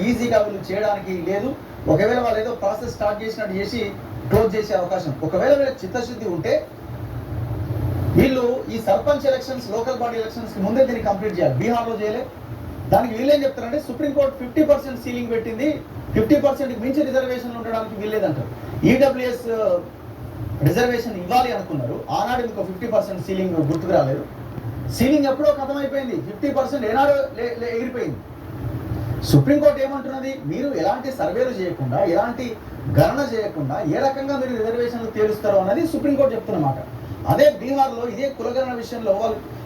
ఈజీగా వీళ్ళు చేయడానికి లేదు. ఒకవేళ వాళ్ళు ఏదో ప్రాసెస్ స్టార్ట్ చేసినట్టు చేసి క్లోజ్ చేసే అవకాశం. ఒకవేళ వీళ్ళకి చిత్తశుద్ధి ఉంటే వీళ్ళు ఈ sarpanch elections, local body elections కి ముందే దీన్ని కంప్లీట్ చేయాలి. బీహార్లో చేయలే. దానికి వీళ్ళేం చెప్తారంటే సుప్రీంకోర్టు 50% సీలింగ్ పెట్టింది, 50% మించి రిజర్వేషన్లు ఉండడానికి వీల్లేదంటారు. ఈడబ్ల్యూఎస్ రిజర్వేషన్ ఇవ్వాలి అనుకున్నారు. ఆనాడు మీకు 50% సీలింగ్ గుర్తుకు రాలేదు. సీలింగ్ ఎప్పుడో ఖతం అయిపోయింది. 50% ఏనాడో ఎగిరిపోయింది. సుప్రీంకోర్టు ఏమంటున్నది, మీరు ఎలాంటి సర్వేలు చేయకుండా, ఎలాంటి గణన చేయకుండా ఏ రకంగా మీరు రిజర్వేషన్లు తేలుస్తారో అన్నది సుప్రీంకోర్టు చెప్తున్నమాట. అదే బీహార్లో ఇదే కులగణన విషయంలో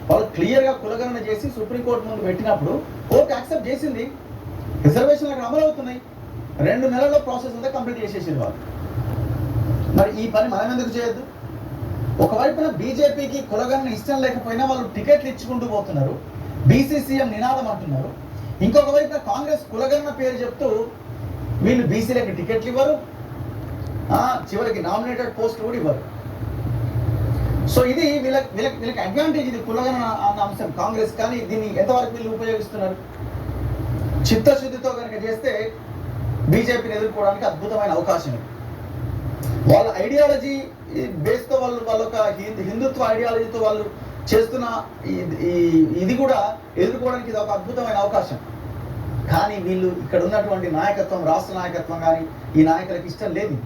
వాళ్ళు క్లియర్గా కులగణన చేసి సుప్రీంకోర్టు ముందు పెట్టినప్పుడు కోర్టు యాక్సెప్ట్ చేసింది. రిజర్వేషన్లు అక్కడ అమలు అవుతున్నాయి. 2 నెలల్లో ప్రాసెస్ అంతా కంప్లీట్ చేసేసింది వాళ్ళు. మరి ఈ పని మనం ఎందుకు చేయొద్దు? ఒకవైపున బీజేపీకి కులగణన ఇష్టం లేకపోయినా వాళ్ళు టికెట్లు ఇచ్చుకుంటూ పోతున్నారు, బీసీసీఎం నినాదం అంటున్నారు. ఇంకొక వైపున కాంగ్రెస్ కులగణన పేరు చెప్తూ వీళ్ళు బీసీలకు టికెట్లు ఇవ్వరు, చివరికి నామినేటెడ్ పోస్టులు కూడా ఇవ్వరు. సో ఇది వీళ్ళకి అడ్వాంటేజ్. ఇది కులగణన అన్న అంశం కాంగ్రెస్. కానీ దీన్ని ఎంతవరకు వీళ్ళు ఉపయోగిస్తున్నారు? చిత్తశుద్ధితో కనుక చేస్తే బీజేపీని ఎదుర్కోవడానికి అద్భుతమైన అవకాశం. వాళ్ళ ఐడియాలజీ బేస్తో వాళ్ళ ఒక హిందుత్వ ఐడియాలజీతో వాళ్ళు చేస్తున్న ఇది కూడా ఎదుర్కోవడానికి ఇది ఒక అద్భుతమైన అవకాశం. కానీ వీళ్ళు ఇక్కడ ఉన్నటువంటి నాయకత్వం, రాష్ట్ర నాయకత్వం కానీ ఈ నాయకులకు ఇష్టం లేదు.